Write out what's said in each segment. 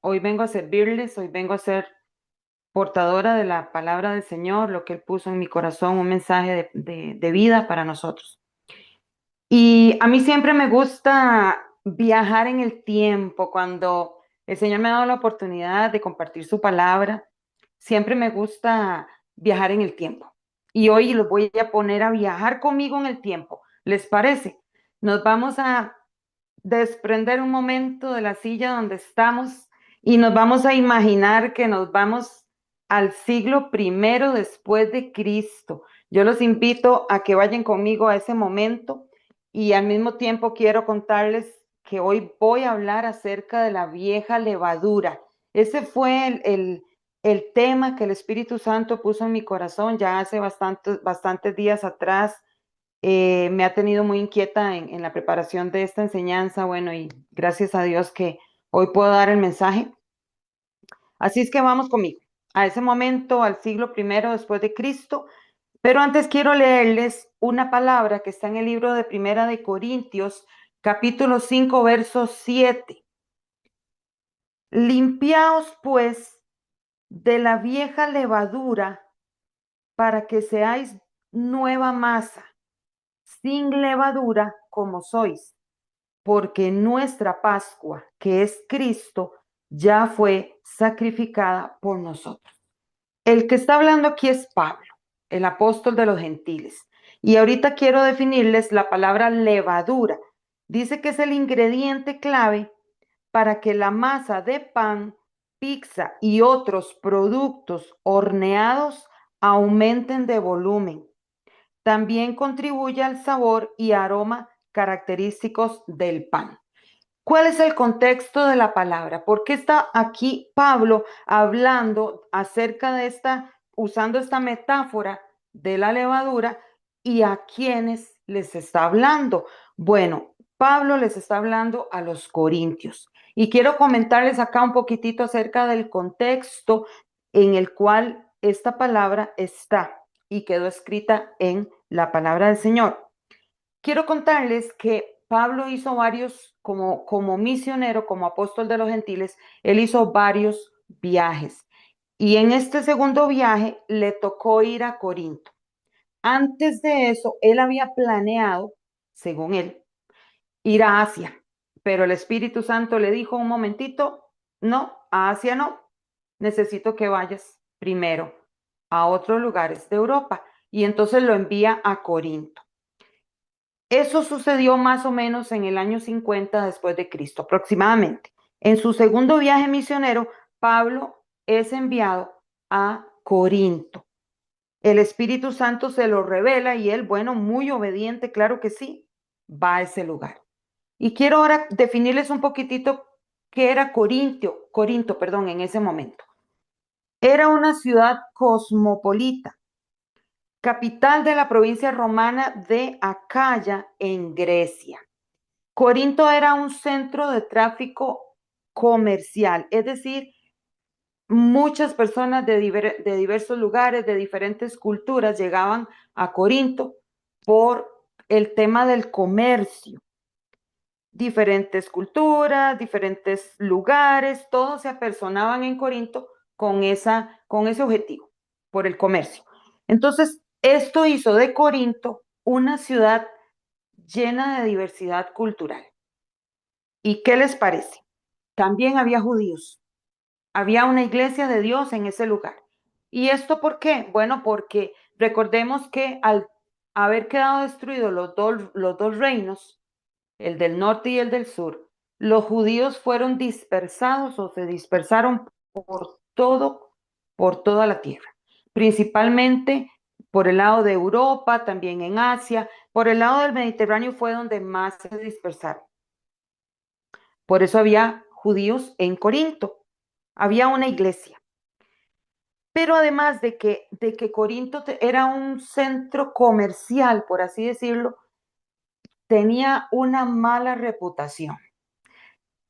Hoy vengo a servirles, hoy vengo a ser portadora de la palabra del Señor, lo que Él puso en mi corazón, un mensaje de vida para nosotros. Y a mí siempre me gusta viajar en el tiempo, cuando el Señor me ha dado la oportunidad de compartir su palabra, siempre me gusta viajar en el tiempo. Y hoy los voy a poner a viajar conmigo en el tiempo. ¿Les parece? Nos vamos a desprender un momento de la silla donde estamos y nos vamos a imaginar que nos vamos al siglo primero después de Cristo. Yo los invito a que vayan conmigo a ese momento y al mismo tiempo quiero contarles que hoy voy a hablar acerca de la vieja levadura. Ese fue el tema que el Espíritu Santo puso en mi corazón ya hace bastantes días atrás. Me ha tenido muy inquieta en la preparación de esta enseñanza. Bueno, y gracias a Dios que hoy puedo dar el mensaje. Así es que vamos conmigo a ese momento, al siglo primero después de Cristo. Pero antes quiero leerles una palabra que está en el libro de Primera de Corintios, capítulo 5, verso 7. Limpiaos pues de la vieja levadura para que seáis nueva masa, sin levadura como sois, porque nuestra Pascua, que es Cristo, ya fue sacrificada por nosotros. El que está hablando aquí es Pablo, el apóstol de los gentiles. Y ahorita quiero definirles la palabra levadura. Dice que es el ingrediente clave para que la masa de pan, pizza y otros productos horneados aumenten de volumen. También contribuye al sabor y aroma característicos del pan. ¿Cuál es el contexto de la palabra? ¿Por qué está aquí Pablo hablando acerca de usando esta metáfora de la levadura y a quiénes les está hablando? Bueno, Pablo les está hablando a los corintios y quiero comentarles acá un poquitito acerca del contexto en el cual esta palabra está y quedó escrita en la palabra del Señor. Quiero contarles que Pablo hizo varios, como misionero, como apóstol de los gentiles, él hizo varios viajes. Y en este segundo viaje le tocó ir a Corinto. Antes de eso, él había planeado, según él, ir a Asia. Pero el Espíritu Santo le dijo un momentito, no, a Asia no. Necesito que vayas primero a otros lugares de Europa. Y entonces lo envía a Corinto. Eso sucedió más o menos en el año 50 después de Cristo, aproximadamente. En su segundo viaje misionero, Pablo es enviado a Corinto. El Espíritu Santo se lo revela y él, bueno, muy obediente, claro que sí, va a ese lugar. Y quiero ahora definirles un poquitito qué era Corinto, perdón, en ese momento. Era una ciudad cosmopolita, capital de la provincia romana de Acaya en Grecia. Corinto era un centro de tráfico comercial, es decir, muchas personas de diversos lugares, de diferentes culturas, llegaban a Corinto por el tema del comercio. Diferentes culturas, diferentes lugares, todos se apersonaban en Corinto con ese objetivo, por el comercio. Entonces, esto hizo de Corinto una ciudad llena de diversidad cultural. ¿Y qué les parece? También había judíos, había una iglesia de Dios en ese lugar. ¿Y esto por qué? Bueno, porque recordemos que al haber quedado destruidos los dos reinos, el del norte y el del sur, los judíos fueron dispersados o se dispersaron por toda la tierra, principalmente por el lado de Europa, también en Asia, por el lado del Mediterráneo fue donde más se dispersaron. Por eso había judíos en Corinto, había una iglesia. Pero además de que Corinto era un centro comercial, por así decirlo, tenía una mala reputación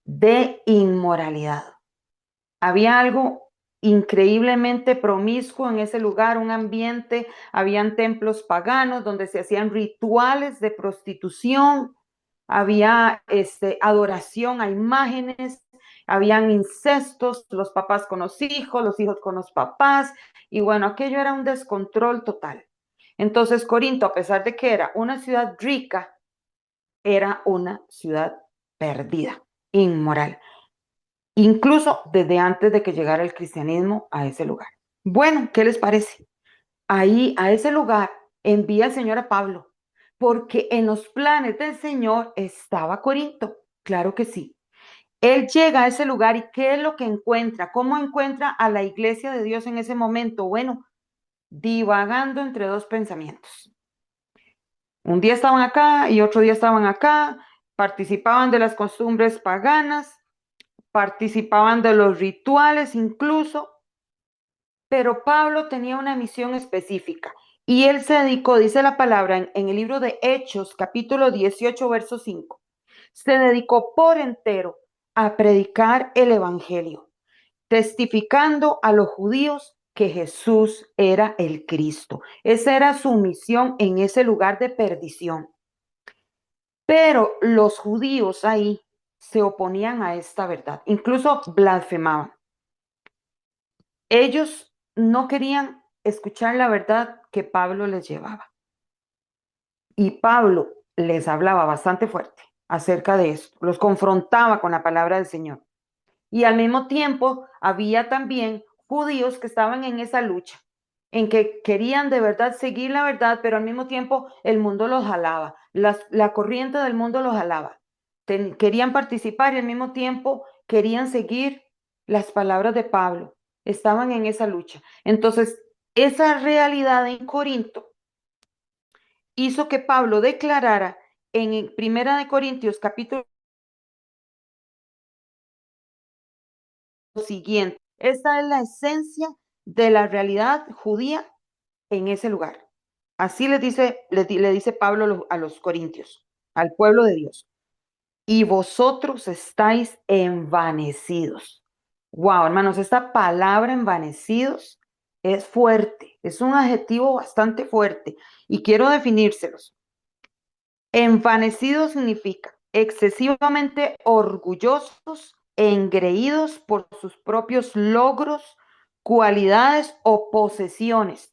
de inmoralidad. Había algo increíblemente promiscuo en ese lugar, un ambiente, habían templos paganos donde se hacían rituales de prostitución, había adoración a imágenes, habían incestos, los papás con los hijos con los papás, y bueno, aquello era un descontrol total. Entonces, Corinto, a pesar de que era una ciudad rica, era una ciudad perdida, inmoral, incluso desde antes de que llegara el cristianismo a ese lugar. Bueno, ¿qué les parece? Ahí, a ese lugar, envía el Señor a Pablo, porque en los planes del Señor estaba Corinto, claro que sí. Él llega a ese lugar y ¿qué es lo que encuentra? ¿Cómo encuentra a la iglesia de Dios en ese momento? Bueno, divagando entre dos pensamientos. Un día estaban acá y otro día estaban acá, participaban de las costumbres paganas, participaban de los rituales incluso, pero Pablo tenía una misión específica y él se dedicó, dice la palabra en el libro de Hechos, capítulo 18, verso 5, se dedicó por entero a predicar el evangelio, testificando a los judíos que Jesús era el Cristo. Esa era su misión en ese lugar de perdición. Pero los judíos ahí se oponían a esta verdad, incluso blasfemaban. Ellos no querían escuchar la verdad que Pablo les llevaba. Y Pablo les hablaba bastante fuerte acerca de esto, los confrontaba con la palabra del Señor. Y al mismo tiempo había también judíos que estaban en esa lucha, en que querían de verdad seguir la verdad, pero al mismo tiempo el mundo los jalaba, la corriente del mundo los jalaba. Querían participar y al mismo tiempo querían seguir las palabras de Pablo. Estaban en esa lucha. Entonces, esa realidad en Corinto hizo que Pablo declarara en Primera de Corintios capítulo siguiente. Esta es la esencia de la realidad judía en ese lugar. Así le dice Pablo a los corintios, al pueblo de Dios. Y vosotros estáis envanecidos. Wow, hermanos, esta palabra envanecidos es fuerte, es un adjetivo bastante fuerte y quiero definírselos. Envanecidos significa excesivamente orgullosos, engreídos por sus propios logros, cualidades o posesiones,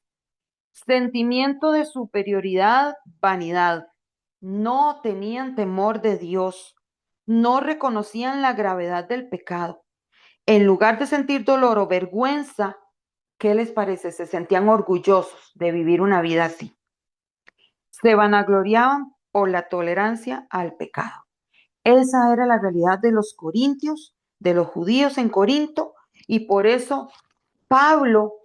sentimiento de superioridad, vanidad. No tenían temor de Dios, no reconocían la gravedad del pecado. En lugar de sentir dolor o vergüenza, ¿qué les parece? Se sentían orgullosos de vivir una vida así. Se vanagloriaban por la tolerancia al pecado. Esa era la realidad de los corintios, de los judíos en Corinto, y por eso Pablo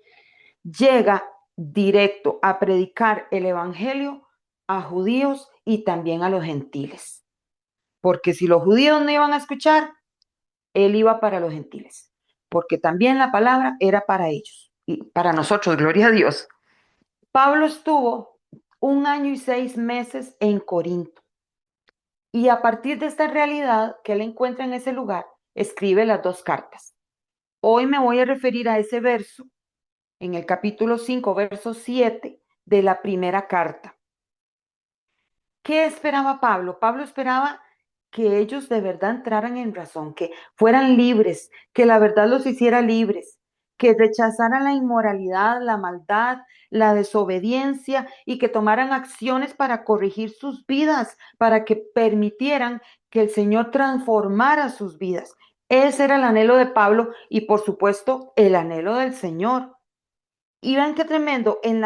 llega directo a predicar el evangelio a judíos y también a los gentiles. Porque si los judíos no iban a escuchar, él iba para los gentiles, porque también la palabra era para ellos y para nosotros, gloria a Dios. Pablo estuvo 1 año y 6 meses en Corinto y a partir de esta realidad que él encuentra en ese lugar, escribe las dos cartas. Hoy me voy a referir a ese verso en el capítulo 5, verso 7 de la primera carta. ¿Qué esperaba Pablo? Pablo esperaba que ellos de verdad entraran en razón, que fueran libres, que la verdad los hiciera libres, que rechazaran la inmoralidad, la maldad, la desobediencia y que tomaran acciones para corregir sus vidas, para que permitieran que el Señor transformara sus vidas. Ese era el anhelo de Pablo y por supuesto el anhelo del Señor. Y vean qué tremendo, en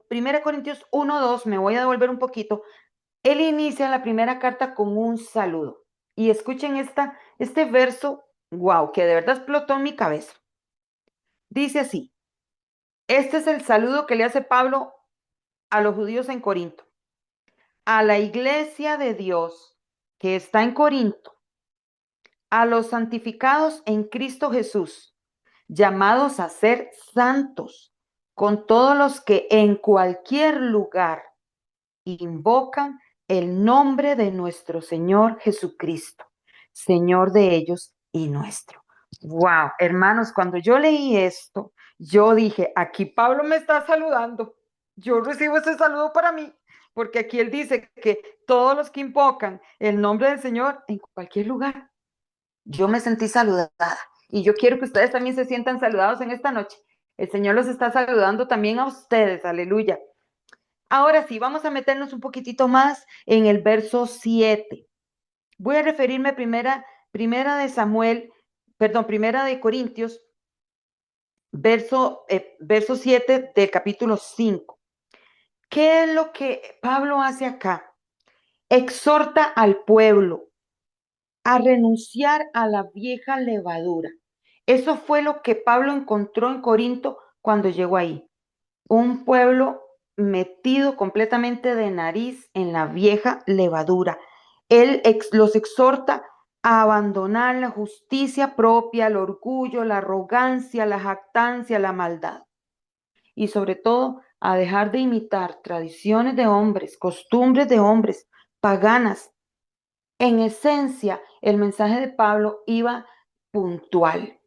1 Corintios 1:2, me voy a devolver un poquito, él inicia la primera carta con un saludo. Y escuchen este verso, wow, que de verdad explotó en mi cabeza. Dice así, este es el saludo que le hace Pablo a los judíos en Corinto. A la iglesia de Dios que está en Corinto, a los santificados en Cristo Jesús, llamados a ser santos, con todos los que en cualquier lugar invocan el nombre de nuestro Señor Jesucristo, Señor de ellos y nuestro. Wow, hermanos, cuando yo leí esto, yo dije, aquí Pablo me está saludando. Yo recibo ese saludo para mí, porque aquí él dice que todos los que invocan el nombre del Señor en cualquier lugar. Yo me sentí saludada y yo quiero que ustedes también se sientan saludados en esta noche. El Señor los está saludando también a ustedes, aleluya. Ahora sí, vamos a meternos un poquitito más en el verso 7. Voy a referirme primera de Samuel, perdón, primera de Corintios, verso 7 del capítulo 5. ¿Qué es lo que Pablo hace acá? Exhorta al pueblo a renunciar a la vieja levadura. Eso fue lo que Pablo encontró en Corinto cuando llegó ahí. Un pueblo metido completamente de nariz en la vieja levadura. Él los exhorta a abandonar la justicia propia, el orgullo, la arrogancia, la jactancia, la maldad. Y sobre todo a dejar de imitar tradiciones de hombres, costumbres de hombres, paganas. En esencia, el mensaje de Pablo iba puntual.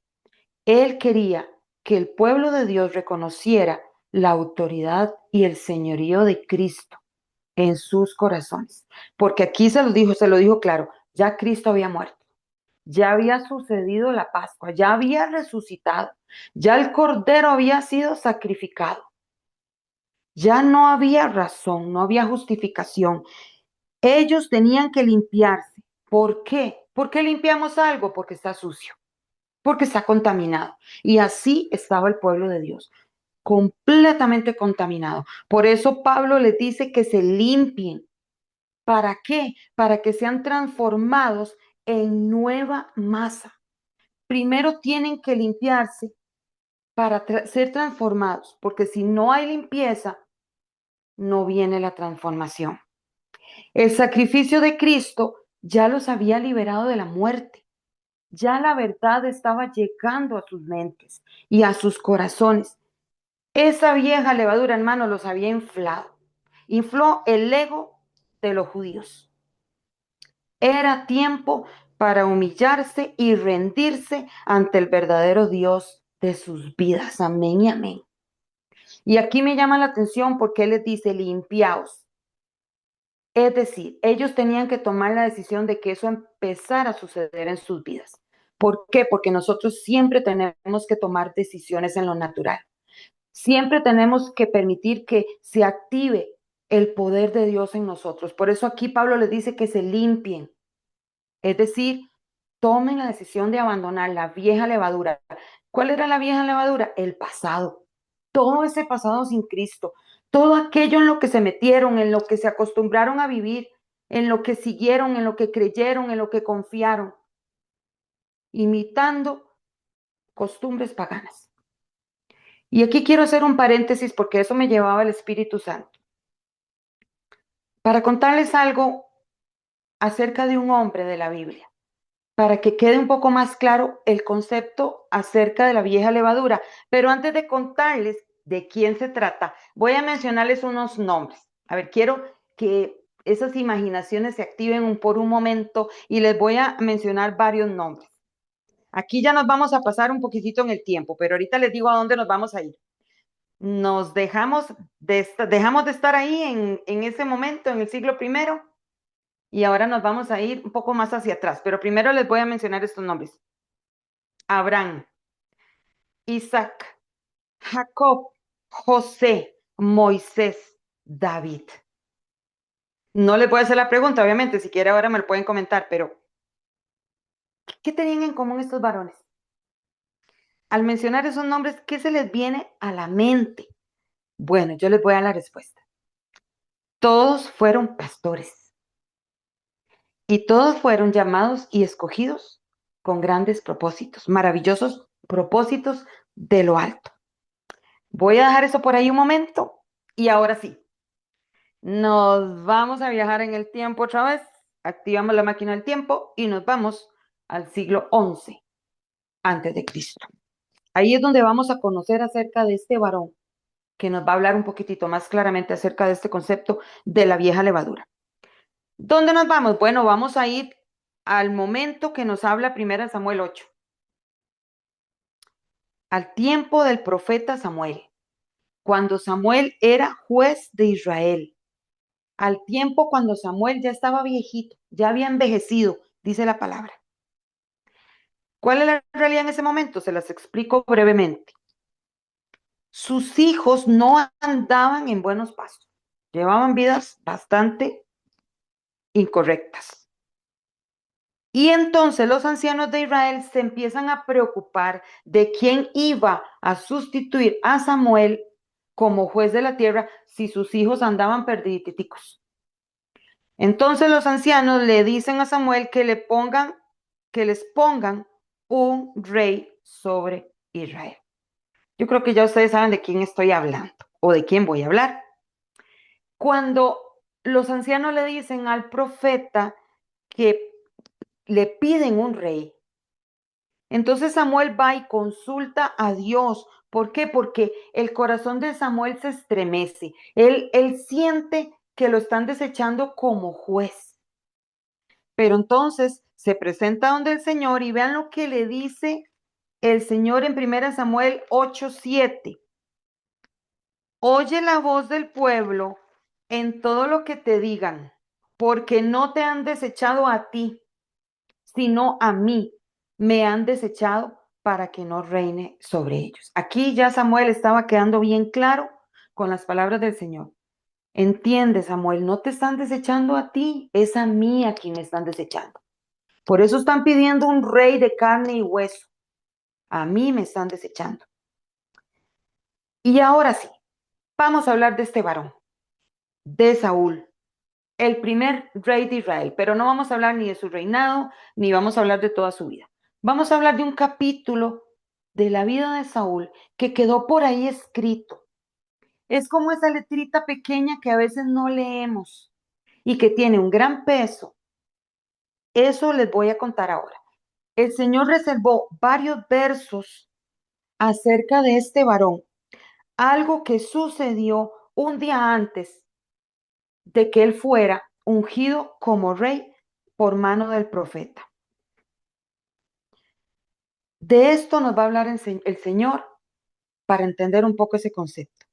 Él quería que el pueblo de Dios reconociera la autoridad y el señorío de Cristo en sus corazones. Porque aquí se lo dijo claro, ya Cristo había muerto, ya había sucedido la Pascua, ya había resucitado, ya el Cordero había sido sacrificado, ya no había razón, no había justificación. Ellos tenían que limpiarse. ¿Por qué? ¿Por qué limpiamos algo? Porque está sucio, porque está contaminado. Y así estaba el pueblo de Dios, completamente contaminado. Por eso Pablo les dice que se limpien. ¿Para qué? Para que sean transformados en nueva masa. Primero tienen que limpiarse para ser transformados, porque si no hay limpieza, no viene la transformación. El sacrificio de Cristo ya los había liberado de la muerte. Ya la verdad estaba llegando a sus mentes y a sus corazones. Esa vieja levadura, hermano, los había inflado. Infló el ego de los judíos. Era tiempo para humillarse y rendirse ante el verdadero Dios de sus vidas. Amén y amén. Y aquí me llama la atención porque Él les dice, limpiaos. Es decir, ellos tenían que tomar la decisión de que eso empezara a suceder en sus vidas. ¿Por qué? Porque nosotros siempre tenemos que tomar decisiones en lo natural. Siempre tenemos que permitir que se active el poder de Dios en nosotros. Por eso aquí Pablo les dice que se limpien. Es decir, tomen la decisión de abandonar la vieja levadura. ¿Cuál era la vieja levadura? El pasado. Todo ese pasado sin Cristo. Todo aquello en lo que se metieron, en lo que se acostumbraron a vivir, en lo que siguieron, en lo que creyeron, en lo que confiaron, imitando costumbres paganas. Y aquí quiero hacer un paréntesis porque eso me llevaba al Espíritu Santo. Para contarles algo acerca de un hombre de la Biblia, para que quede un poco más claro el concepto acerca de la vieja levadura. Pero antes de contarles de quién se trata, voy a mencionarles unos nombres. A ver, quiero que esas imaginaciones se activen por un momento y les voy a mencionar varios nombres. Aquí ya nos vamos a pasar un poquitito en el tiempo, pero ahorita les digo a dónde nos vamos a ir. Nos dejamos de estar ahí en ese momento, en el siglo primero, y ahora nos vamos a ir un poco más hacia atrás, pero primero les voy a mencionar estos nombres. Abraham, Isaac, Jacob, José, Moisés, David. No les voy a hacer la pregunta, obviamente, si quiere ahora me lo pueden comentar, pero ¿qué tenían en común estos varones? Al mencionar esos nombres, ¿qué se les viene a la mente? Bueno, yo les voy a dar la respuesta. Todos fueron pastores y todos fueron llamados y escogidos con grandes propósitos, maravillosos propósitos de lo alto. Voy a dejar eso por ahí un momento y ahora sí, nos vamos a viajar en el tiempo otra vez. Activamos la máquina del tiempo y nos vamos al siglo XI antes de Cristo. Ahí es donde vamos a conocer acerca de este varón que nos va a hablar un poquitito más claramente acerca de este concepto de la vieja levadura. ¿Dónde nos vamos? Bueno, vamos a ir al momento que nos habla 1 Samuel 8, al tiempo del profeta Samuel, cuando Samuel era juez de Israel, al tiempo cuando Samuel ya estaba viejito, ya había envejecido, dice la palabra. ¿Cuál es la realidad en ese momento? Se las explico brevemente. Sus hijos no andaban en buenos pasos, llevaban vidas bastante incorrectas. Y entonces los ancianos de Israel se empiezan a preocupar de quién iba a sustituir a Samuel como juez de la tierra si sus hijos andaban perdiditicos. Entonces los ancianos le dicen a Samuel que les pongan un rey sobre Israel. Yo creo que ya ustedes saben de quién estoy hablando o de quién voy a hablar. Cuando los ancianos le dicen al profeta que le piden un rey, entonces Samuel va y consulta a Dios. ¿Por qué? Porque el corazón de Samuel se estremece. Él siente que lo están desechando como juez. Pero entonces se presenta donde el Señor y vean lo que le dice el Señor en 1 Samuel 8:7. Oye la voz del pueblo en todo lo que te digan, porque no te han desechado a ti, sino a mí me han desechado para que no reine sobre ellos. Aquí ya Samuel estaba quedando bien claro con las palabras del Señor. Entiende, Samuel, no te están desechando a ti, es a mí a quien me están desechando. Por eso están pidiendo un rey de carne y hueso. A mí me están desechando. Y ahora sí, vamos a hablar de este varón, de Saúl, el primer rey de Israel, pero no vamos a hablar ni de su reinado, ni vamos a hablar de toda su vida. Vamos a hablar de un capítulo de la vida de Saúl que quedó por ahí escrito. Es como esa letrita pequeña que a veces no leemos y que tiene un gran peso. Eso les voy a contar ahora. El Señor reservó varios versos acerca de este varón, algo que sucedió un día antes de que él fuera ungido como rey por mano del profeta. De esto nos va a hablar el Señor para entender un poco ese concepto.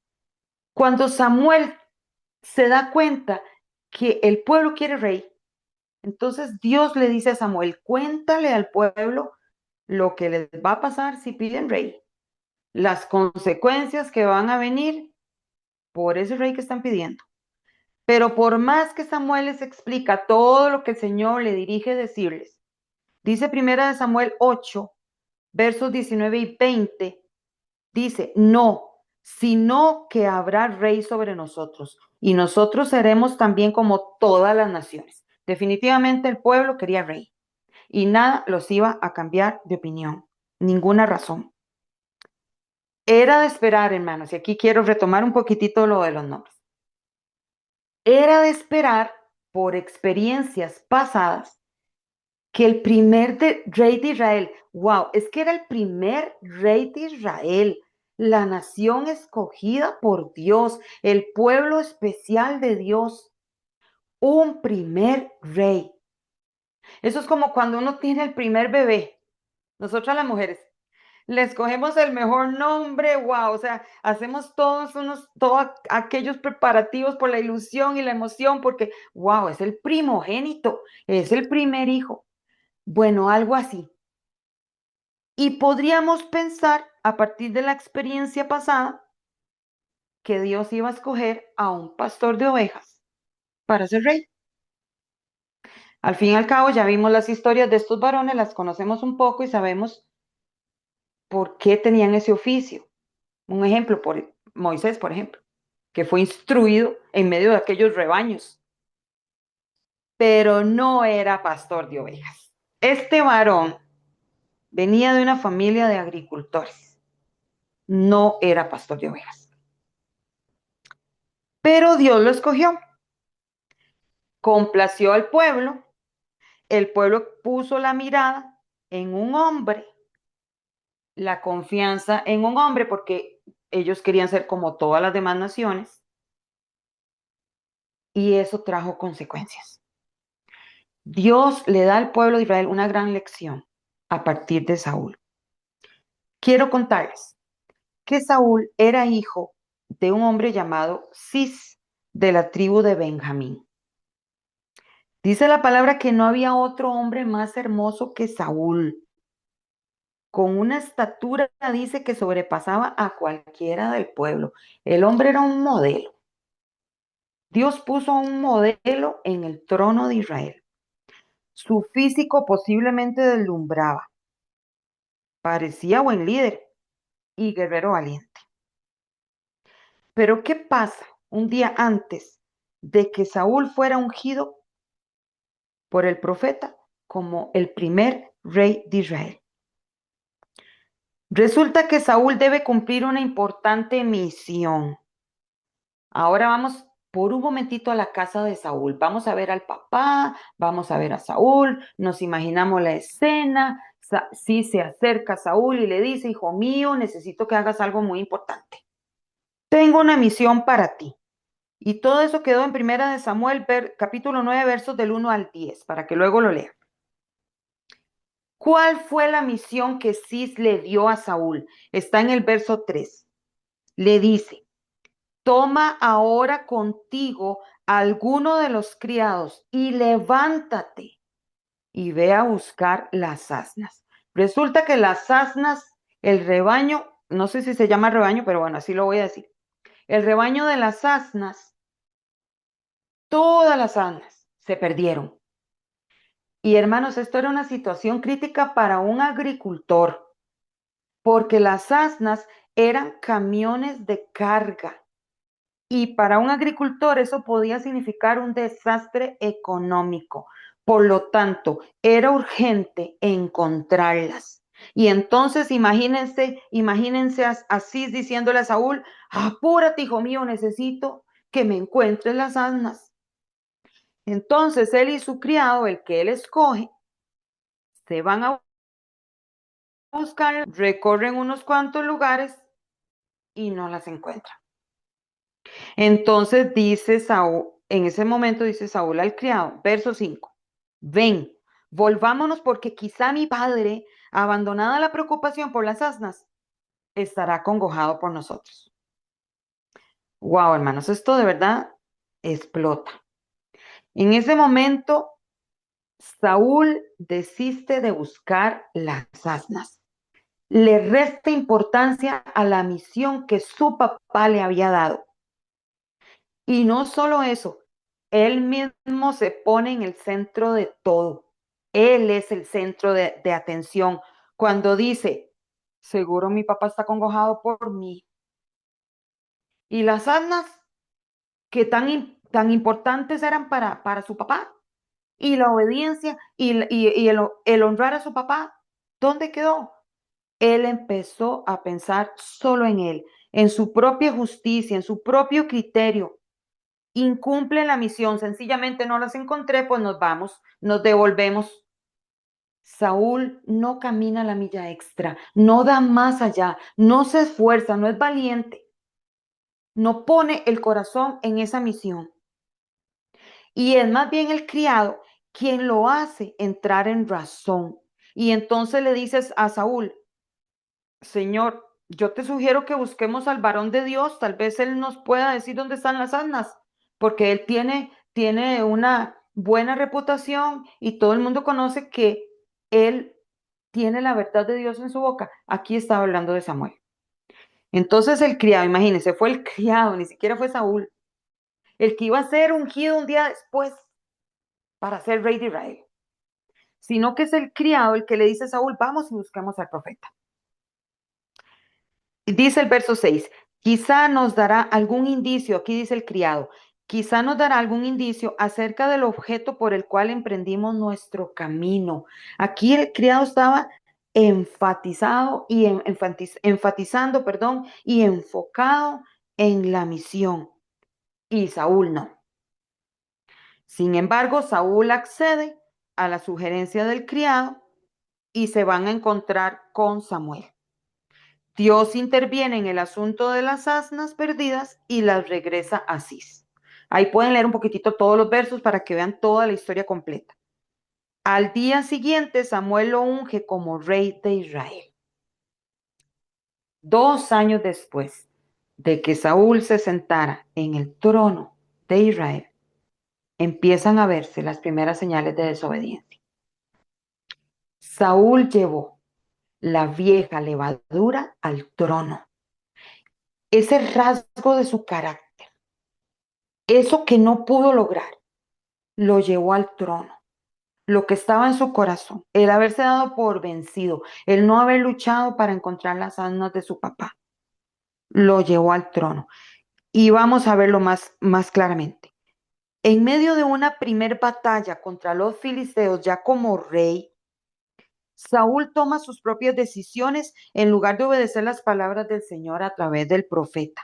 Cuando Samuel se da cuenta que el pueblo quiere rey, entonces Dios le dice a Samuel, cuéntale al pueblo lo que les va a pasar si piden rey, las consecuencias que van a venir por ese rey que están pidiendo. Pero por más que Samuel les explica todo lo que el Señor le dirige decirles, dice 1 Samuel 8, versos 19 y 20, dice, no, sino que habrá rey sobre nosotros y nosotros seremos también como todas las naciones. Definitivamente el pueblo quería rey y nada los iba a cambiar de opinión, ninguna razón. Era de esperar, hermanos, y aquí quiero retomar un poquitito lo de los nombres. Era de esperar por experiencias pasadas que el rey de Israel, wow, es que era el primer rey de Israel, la nación escogida por Dios, el pueblo especial de Dios, un primer rey. Eso es como cuando uno tiene el primer bebé, nosotras las mujeres. Le escogemos el mejor nombre, wow, o sea, hacemos todos aquellos preparativos por la ilusión y la emoción, porque, wow, es el primogénito, es el primer hijo. Bueno, algo así. Y podríamos pensar, a partir de la experiencia pasada, que Dios iba a escoger a un pastor de ovejas para ser rey. Al fin y al cabo, ya vimos las historias de estos varones, las conocemos un poco y sabemos por qué tenían ese oficio. Un ejemplo, por Moisés, por ejemplo, que fue instruido en medio de aquellos rebaños, pero no era pastor de ovejas. Este varón venía de una familia de agricultores, no era pastor de ovejas, pero Dios lo escogió, complació al pueblo, el pueblo puso la mirada en un hombre, la confianza en un hombre, porque ellos querían ser como todas las demás naciones, y eso trajo consecuencias. Dios le da al pueblo de Israel una gran lección a partir de Saúl. Quiero contarles que Saúl era hijo de un hombre llamado Cis, de la tribu de Benjamín. Dice la palabra que no había otro hombre más hermoso que Saúl. con una estatura, dice que sobrepasaba a cualquiera del pueblo. El hombre era un modelo. Dios puso un modelo en el trono de Israel. Su físico posiblemente deslumbraba. Parecía buen líder y guerrero valiente. Pero ¿qué pasa un día antes de que Saúl fuera ungido por el profeta como el primer rey de Israel? Resulta que Saúl debe cumplir una importante misión. Ahora vamos por un momentito a la casa de Saúl. Vamos a ver al papá, vamos a ver a Saúl, nos imaginamos la escena. Sí, se acerca Saúl y le dice, hijo mío, necesito que hagas algo muy importante. Tengo una misión para ti. Y todo eso quedó en Primera de Samuel, capítulo 9, versos del 1 al 10, para que luego lo lean. ¿Cuál fue la misión que Cis le dio a Saúl? Está en el verso 3. Le dice, toma ahora contigo a alguno de los criados y levántate y ve a buscar las asnas. Resulta que las asnas, el rebaño, no sé si se llama rebaño, pero bueno, así lo voy a decir. El rebaño de las asnas, todas las asnas se perdieron. Y hermanos, esto era una situación crítica para un agricultor, porque las asnas eran camiones de carga. Y para un agricultor eso podía significar un desastre económico. Por lo tanto, era urgente encontrarlas. Y entonces imagínense así diciéndole a Saúl, apúrate, hijo mío, necesito que me encuentres las asnas. Entonces él y su criado, el que él escoge, se van a buscar, recorren unos cuantos lugares y no las encuentran. Entonces dice Saúl, en ese momento dice Saúl al criado, verso 5, ven, volvámonos porque quizá mi padre, abandonada la preocupación por las asnas, estará acongojado por nosotros. Wow, hermanos, esto de verdad explota. En ese momento, Saúl desiste de buscar las asnas. Le resta importancia a la misión que su papá le había dado. Y no solo eso, él mismo se pone en el centro de todo. Él es el centro de atención. Cuando dice, seguro mi papá está acongojado por mí. Y las asnas que tan importantes eran para su papá. Y la obediencia y el honrar a su papá, ¿dónde quedó? Él empezó a pensar solo en él, en su propia justicia, en su propio criterio. Incumple la misión, sencillamente no las encontré, pues nos vamos, nos devolvemos. Saúl no camina la milla extra, no da más allá, no se esfuerza, no es valiente, no pone el corazón en esa misión. Y es más bien el criado quien lo hace entrar en razón. Y entonces le dices a Saúl, Señor, yo te sugiero que busquemos al varón de Dios, tal vez él nos pueda decir dónde están las asnas, porque él tiene una buena reputación y todo el mundo conoce que él tiene la verdad de Dios en su boca. Aquí estaba hablando de Samuel. Entonces el criado, imagínense, fue el criado, ni siquiera fue Saúl, el que iba a ser ungido un día después para ser rey de Israel, sino que es el criado el que le dice a Saúl, vamos y busquemos al profeta. Dice el verso 6, quizá nos dará algún indicio, aquí dice el criado, quizá nos dará algún indicio acerca del objeto por el cual emprendimos nuestro camino. Aquí el criado estaba enfatizado y enfatizando, perdón, y enfocado en la misión. Y Saúl no. Sin embargo, Saúl accede a la sugerencia del criado y se van a encontrar con Samuel. Dios interviene en el asunto de las asnas perdidas y las regresa a Cis. Ahí pueden leer un poquitito todos los versos para que vean toda la historia completa. Al día siguiente, Samuel lo unge como rey de Israel. 2 años después de que Saúl se sentara en el trono de Israel, empiezan a verse las primeras señales de desobediencia. Saúl llevó la vieja levadura al trono. Ese rasgo de su carácter, eso que no pudo lograr, lo llevó al trono. Lo que estaba en su corazón, el haberse dado por vencido, el no haber luchado para encontrar las almas de su papá, lo llevó al trono. Y vamos a verlo más claramente. En medio de una primer batalla contra los filisteos, ya como rey, Saúl toma sus propias decisiones en lugar de obedecer las palabras del Señor a través del profeta.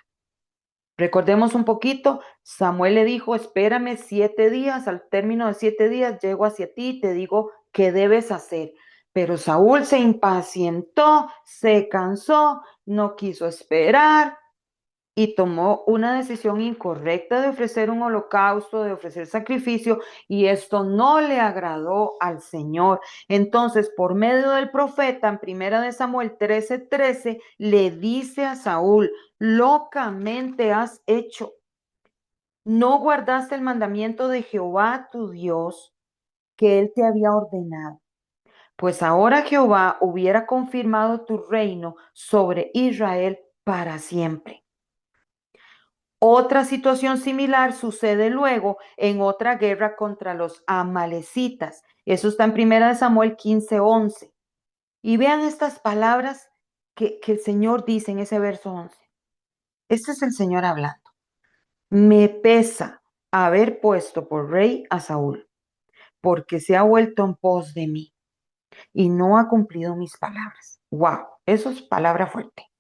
Recordemos un poquito, Samuel le dijo, espérame 7 días, al término de 7 días llego hacia ti y te digo qué debes hacer. Pero Saúl se impacientó, se cansó, no quiso esperar y tomó una decisión incorrecta de ofrecer un holocausto, de ofrecer sacrificio, y esto no le agradó al Señor. Entonces, por medio del profeta, en 1 Samuel 13:13, le dice a Saúl, locamente has hecho. No guardaste el mandamiento de Jehová tu Dios que él te había ordenado. Pues ahora Jehová hubiera confirmado tu reino sobre Israel para siempre. Otra situación similar sucede luego en otra guerra contra los amalecitas. Eso está en 1 Samuel 15:11. Y vean estas palabras que el Señor dice en ese verso 11. Este es el Señor hablando. Me pesa haber puesto por rey a Saúl, porque se ha vuelto en pos de mí y no ha cumplido mis palabras. Wow, eso es palabra fuerte.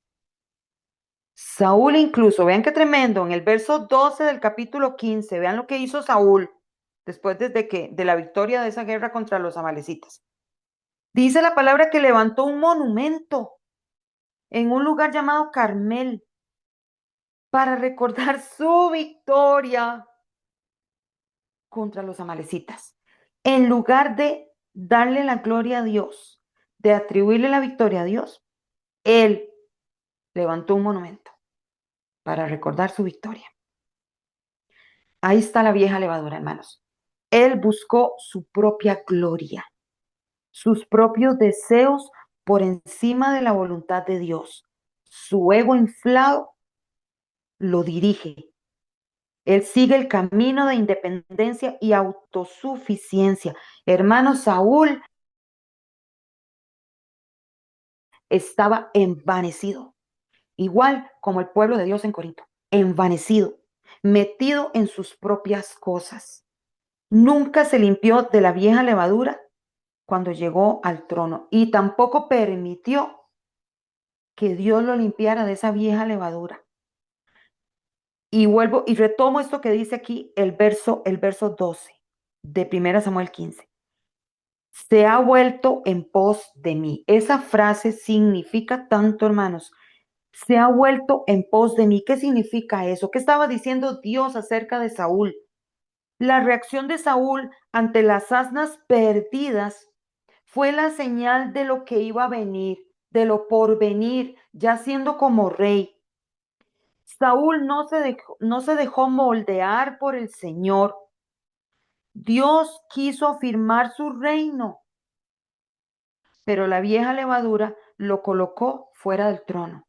Saúl incluso, vean qué tremendo, en el verso 12 del capítulo 15, vean lo que hizo Saúl después de la victoria de esa guerra contra los amalecitas. Dice la palabra que levantó un monumento en un lugar llamado Carmel para recordar su victoria contra los amalecitas. En lugar de darle la gloria a Dios, de atribuirle la victoria a Dios, él levantó un monumento para recordar su victoria. Ahí está la vieja levadura, hermanos. Él buscó su propia gloria, sus propios deseos por encima de la voluntad de Dios. Su ego inflado lo dirige. Él sigue el camino de independencia y autosuficiencia. Hermano, Saúl estaba envanecido, igual como el pueblo de Dios en Corinto, envanecido, metido en sus propias cosas. Nunca se limpió de la vieja levadura cuando llegó al trono y tampoco permitió que Dios lo limpiara de esa vieja levadura. Y vuelvo y retomo esto que dice aquí el verso 12 de 1 Samuel 15. Se ha vuelto en pos de mí. Esa frase significa tanto, hermanos. Se ha vuelto en pos de mí. ¿Qué significa eso? ¿Qué estaba diciendo Dios acerca de Saúl? La reacción de Saúl ante las asnas perdidas fue la señal de lo que iba a venir, de lo por venir, ya siendo como rey. Saúl no se dejó moldear por el Señor. Dios quiso afirmar su reino, pero la vieja levadura lo colocó fuera del trono.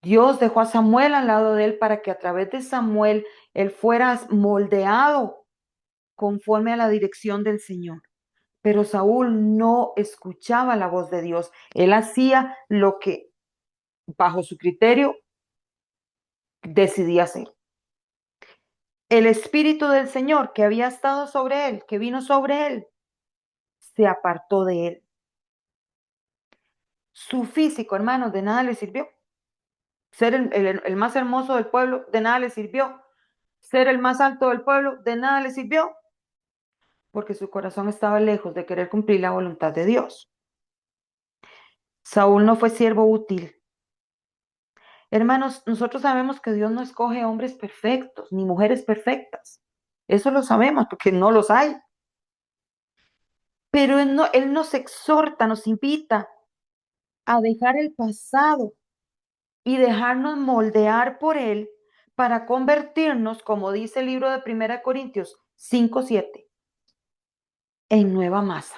Dios dejó a Samuel al lado de él para que a través de Samuel él fuera moldeado conforme a la dirección del Señor. Pero Saúl no escuchaba la voz de Dios. Él hacía lo que bajo su criterio decidía hacer. El Espíritu del Señor que había estado sobre él, que vino sobre él, se apartó de él. Su físico, hermanos, de nada le sirvió. Ser el más hermoso del pueblo, de nada le sirvió. Ser el más alto del pueblo, de nada le sirvió. Porque su corazón estaba lejos de querer cumplir la voluntad de Dios. Saúl no fue siervo útil. Hermanos, nosotros sabemos que Dios no escoge hombres perfectos ni mujeres perfectas. Eso lo sabemos porque no los hay. Pero Él nos exhorta, nos invita a dejar el pasado y dejarnos moldear por Él para convertirnos, como dice el libro de 1 Corintios 5:7, en nueva masa.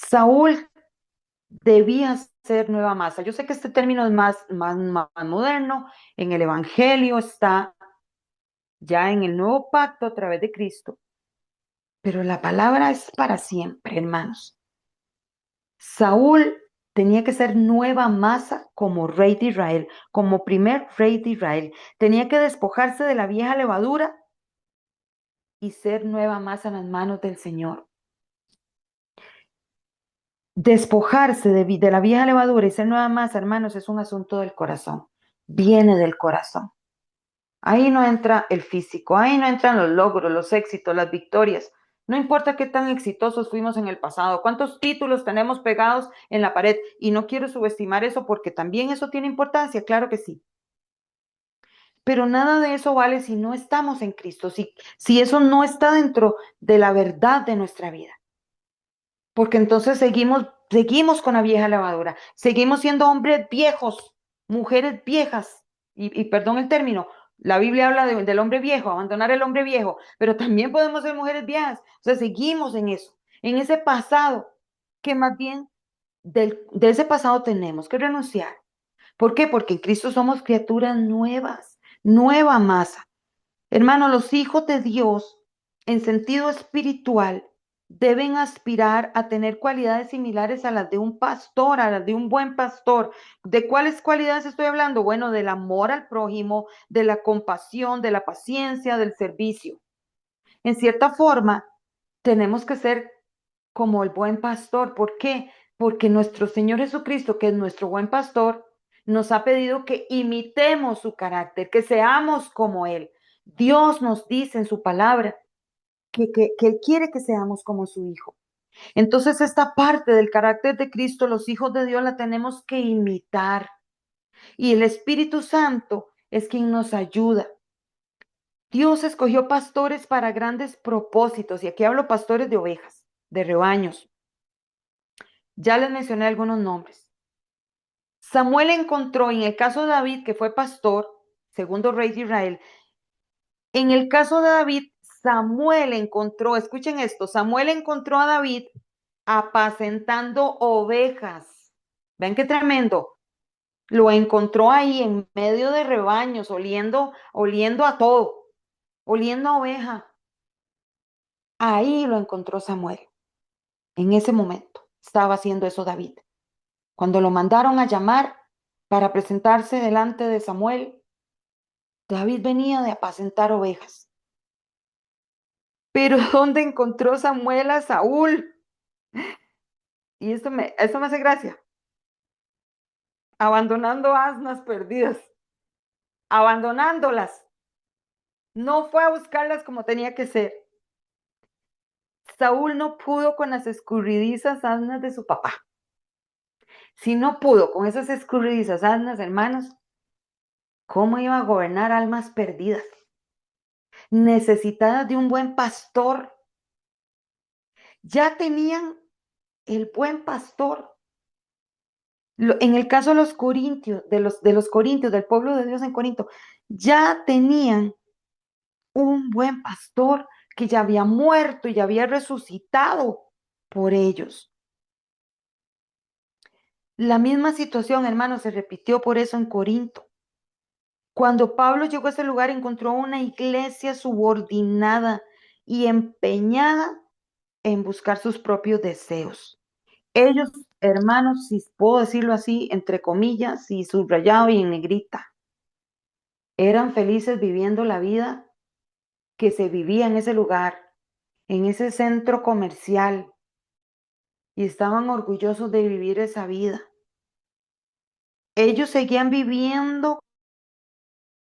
Saúl debía ser nueva masa. Yo sé que este término es más moderno, en el Evangelio está ya en el nuevo pacto a través de Cristo, pero la palabra es para siempre, hermanos. Saúl tenía que ser nueva masa como rey de Israel, como primer rey de Israel. Tenía que despojarse de la vieja levadura y ser nueva masa en las manos del Señor. Despojarse de la vieja levadura y ser nueva masa, hermanos, es un asunto del corazón. Viene del corazón. Ahí no entra el físico, ahí no entran los logros, los éxitos, las victorias. No importa qué tan exitosos fuimos en el pasado, cuántos títulos tenemos pegados en la pared. Y no quiero subestimar eso porque también eso tiene importancia, claro que sí. Pero nada de eso vale si no estamos en Cristo, si eso no está dentro de la verdad de nuestra vida. Porque entonces seguimos con la vieja levadura, seguimos siendo hombres viejos, mujeres viejas, y perdón el término, la Biblia habla del hombre viejo, abandonar el hombre viejo, pero también podemos ser mujeres viejas, o sea, seguimos en eso, en ese pasado, que más bien de ese pasado tenemos que renunciar. ¿Por qué? Porque en Cristo somos criaturas nuevas, nueva masa. Hermano, los hijos de Dios, en sentido espiritual, deben aspirar a tener cualidades similares a las de un pastor, a las de un buen pastor. ¿De cuáles cualidades estoy hablando? Bueno, del amor al prójimo, de la compasión, de la paciencia, del servicio. En cierta forma, tenemos que ser como el buen pastor. ¿Por qué? Porque nuestro Señor Jesucristo, que es nuestro buen pastor, nos ha pedido que imitemos su carácter, que seamos como Él. Dios nos dice en su palabra que Él quiere que seamos como su Hijo. Entonces, esta parte del carácter de Cristo, los hijos de Dios la tenemos que imitar. Y el Espíritu Santo es quien nos ayuda. Dios escogió pastores para grandes propósitos, y aquí hablo pastores de ovejas, de rebaños. Ya les mencioné algunos nombres. Samuel encontró, en el caso de David, que fue pastor, segundo rey de Israel, en el caso de David, Samuel encontró, escuchen esto, Samuel encontró a David apacentando ovejas. ¿Ven qué tremendo? Lo encontró ahí en medio de rebaños, oliendo a todo, oliendo a oveja. Ahí lo encontró Samuel. En ese momento estaba haciendo eso David. Cuando lo mandaron a llamar para presentarse delante de Samuel, David venía de apacentar ovejas. Pero ¿dónde encontró Samuel a Saúl? Y esto me hace gracia. Abandonando asnas perdidas, abandonándolas. No fue a buscarlas como tenía que ser. Saúl no pudo con las escurridizas asnas de su papá. Si no pudo con esas escurridizas asnas, hermanos, ¿cómo iba a gobernar almas perdidas? Necesitadas de un buen pastor. Ya tenían el buen pastor. En el caso de los corintios, de los corintios, del pueblo de Dios en Corinto, ya tenían un buen pastor que ya había muerto y ya había resucitado por ellos. La misma situación, hermanos, se repitió por eso en Corinto. Cuando Pablo llegó a ese lugar, encontró una iglesia subordinada y empeñada en buscar sus propios deseos. Ellos, hermanos, si puedo decirlo así, entre comillas, y subrayado y en negrita, eran felices viviendo la vida que se vivía en ese lugar, en ese centro comercial, y estaban orgullosos de vivir esa vida. Ellos seguían viviendo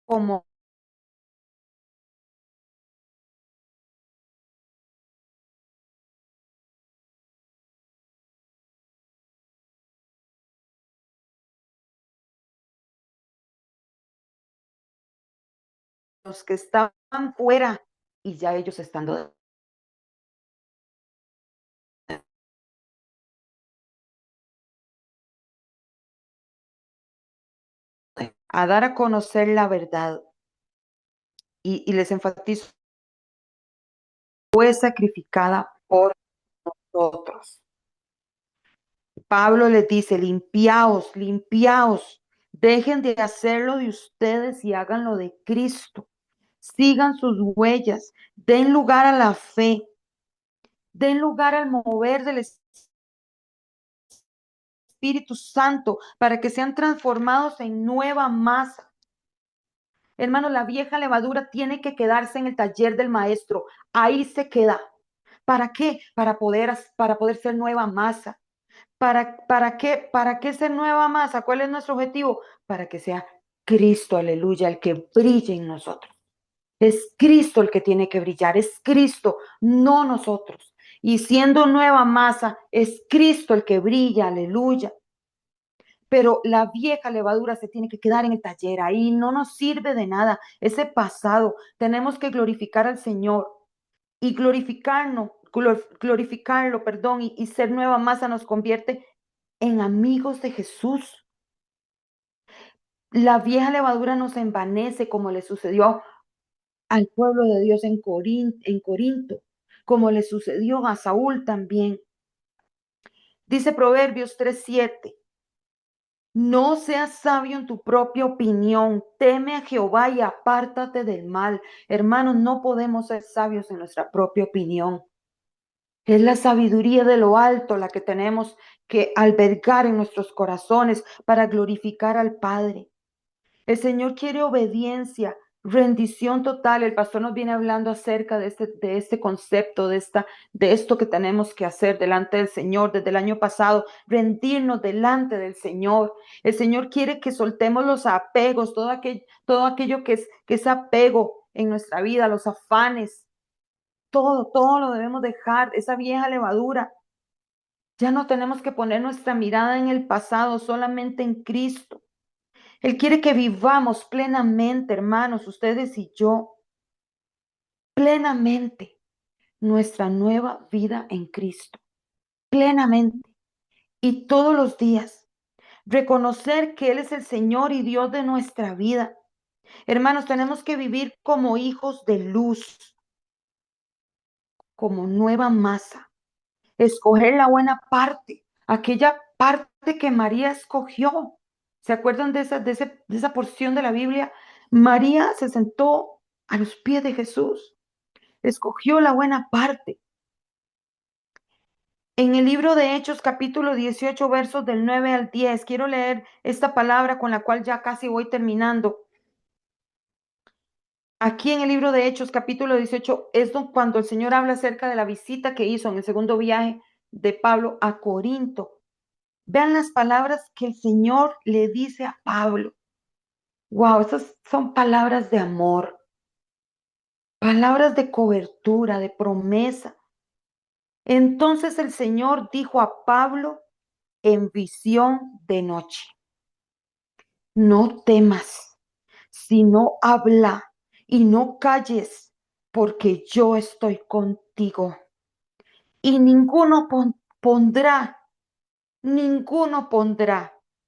como los que estaban fuera y ya ellos estando a dar a conocer la verdad. Y les enfatizo, fue sacrificada por nosotros. Pablo les dice, limpiaos, limpiaos, dejen de hacerlo de ustedes y háganlo de Cristo. Sigan sus huellas, den lugar a la fe, den lugar al mover del Espíritu Santo para que sean transformados en nueva masa. Hermano, la vieja levadura tiene que quedarse en el taller del maestro. Ahí se queda. ¿Para qué? Para poder ser nueva masa. ¿Para qué ser nueva masa? ¿Cuál es nuestro objetivo? Para que sea Cristo, aleluya, el que brille en nosotros. Es Cristo el que tiene que brillar, es Cristo, no nosotros. Y siendo nueva masa, es Cristo el que brilla, aleluya. Pero la vieja levadura se tiene que quedar en el taller, ahí no nos sirve de nada, ese pasado. Tenemos que glorificar al Señor y glorificarlo, perdón, y ser nueva masa nos convierte en amigos de Jesús. La vieja levadura nos envanece como le sucedió al pueblo de Dios en Corinto, como le sucedió a Saúl también. Dice Proverbios 3:7. No seas sabio en tu propia opinión, teme a Jehová y apártate del mal. Hermanos, no podemos ser sabios en nuestra propia opinión. Es la sabiduría de lo alto la que tenemos que albergar en nuestros corazones para glorificar al Padre. El Señor quiere obediencia, rendición total. El pastor nos viene hablando acerca de este concepto, de esto que tenemos que hacer delante del Señor desde el año pasado, rendirnos delante del Señor. El Señor quiere que soltemos los apegos, todo aquello que es apego en nuestra vida, los afanes, todo lo debemos dejar, esa vieja levadura. Ya no tenemos que poner nuestra mirada en el pasado, solamente en Cristo. Él quiere que vivamos plenamente, hermanos, ustedes y yo, plenamente nuestra nueva vida en Cristo, plenamente y todos los días. Reconocer que Él es el Señor y Dios de nuestra vida. Hermanos, tenemos que vivir como hijos de luz, como nueva masa. Escoger la buena parte, aquella parte que María escogió. ¿Se acuerdan de esa porción de la Biblia? María se sentó a los pies de Jesús, escogió la buena parte. En el libro de Hechos, capítulo 18, versos del 9 al 10, quiero leer esta palabra con la cual ya casi voy terminando. Aquí en el libro de Hechos, capítulo 18, es cuando el Señor habla acerca de la visita que hizo en el segundo viaje de Pablo a Corinto. Vean las palabras que el Señor le dice a Pablo. Wow, esas son palabras de amor, palabras de cobertura, de promesa. Entonces el Señor dijo a Pablo en visión de noche: no temas, sino habla y no calles, porque yo estoy contigo. Y ninguno pondrá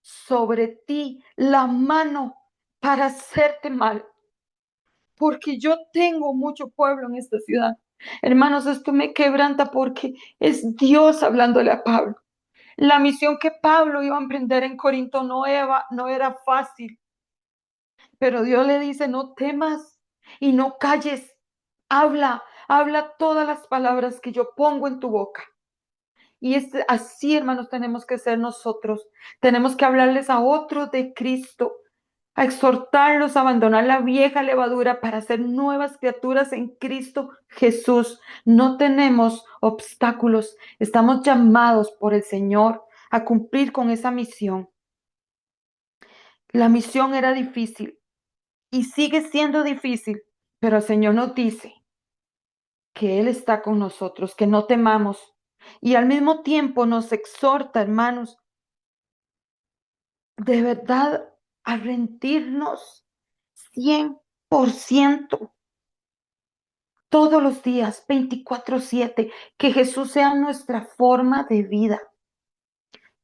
sobre ti la mano para hacerte mal, porque yo tengo mucho pueblo en esta ciudad. Hermanos, esto me quebranta porque es Dios hablándole a Pablo. La misión que Pablo iba a emprender en Corinto no era fácil, pero Dios le dice: no temas y no calles, habla todas las palabras que yo pongo en tu boca. Y así, hermanos, tenemos que ser nosotros. Tenemos que hablarles a otros de Cristo, a exhortarlos a abandonar la vieja levadura para ser nuevas criaturas en Cristo Jesús. No tenemos obstáculos. Estamos llamados por el Señor a cumplir con esa misión. La misión era difícil y sigue siendo difícil, pero el Señor nos dice que Él está con nosotros, que no temamos. Y al mismo tiempo nos exhorta, hermanos, de verdad a rendirnos 100% todos los días, 24/7, que Jesús sea nuestra forma de vida,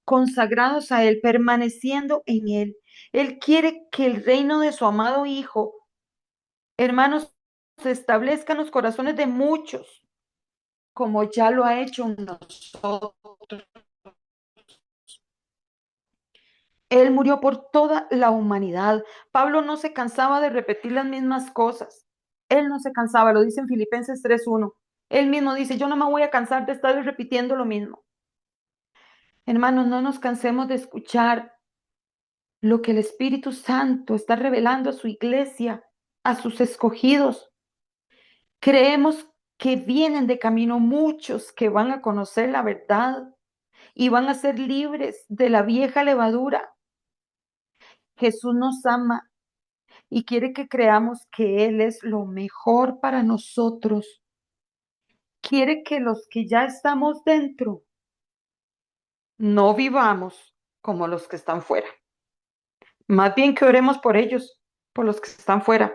consagrados a Él, permaneciendo en Él. Él quiere que el reino de su amado Hijo, hermanos, se establezca en los corazones de muchos, como ya lo ha hecho en nosotros. Él murió por toda la humanidad. Pablo no se cansaba de repetir las mismas cosas. Él no se cansaba, lo dice en Filipenses 3:1. Él mismo dice, yo no me voy a cansar de estar repitiendo lo mismo. Hermanos, no nos cansemos de escuchar lo que el Espíritu Santo está revelando a su iglesia, a sus escogidos. Creemos que vienen de camino muchos que van a conocer la verdad y van a ser libres de la vieja levadura. Jesús nos ama y quiere que creamos que Él es lo mejor para nosotros. Quiere que los que ya estamos dentro no vivamos como los que están fuera. Más bien que oremos por ellos, por los que están fuera.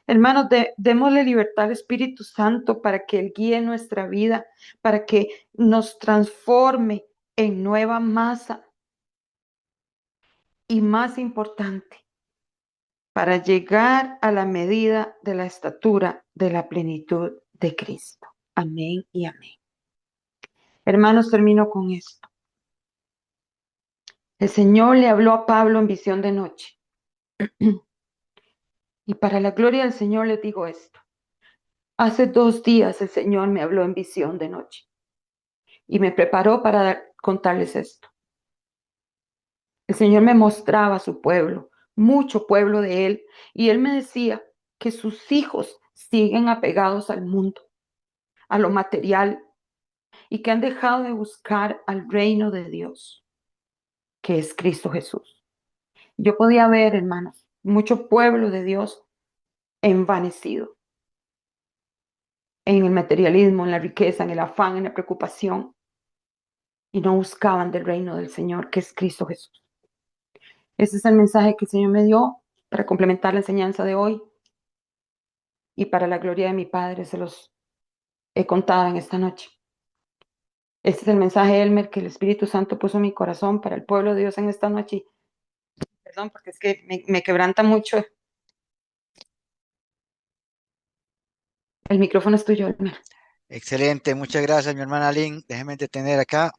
Hermanos, démosle libertad al Espíritu Santo para que Él guíe nuestra vida, para que nos transforme en nueva masa. Y más importante, para llegar a la medida de la estatura de la plenitud de Cristo. Amén y amén. Hermanos, termino con esto. El Señor le habló a Pablo en visión de noche. Y para la gloria del Señor les digo esto. Hace 2 días el Señor me habló en visión de noche y me preparó para contarles esto. El Señor me mostraba a su pueblo, mucho pueblo de Él, y Él me decía que sus hijos siguen apegados al mundo, a lo material, y que han dejado de buscar al reino de Dios, que es Cristo Jesús. Yo podía ver, hermanos, mucho pueblo de Dios envanecido en el materialismo, en la riqueza, en el afán, en la preocupación, y no buscaban del reino del Señor, que es Cristo Jesús. Ese es el mensaje que el Señor me dio para complementar la enseñanza de hoy, y para la gloria de mi Padre se los he contado en esta noche. Este es el mensaje, Elmer, que el Espíritu Santo puso en mi corazón para el pueblo de Dios en esta noche. Perdón, porque es que me quebranta mucho. El micrófono es tuyo, Elmer. Excelente, muchas gracias, mi hermana Lynn. Déjeme detener acá.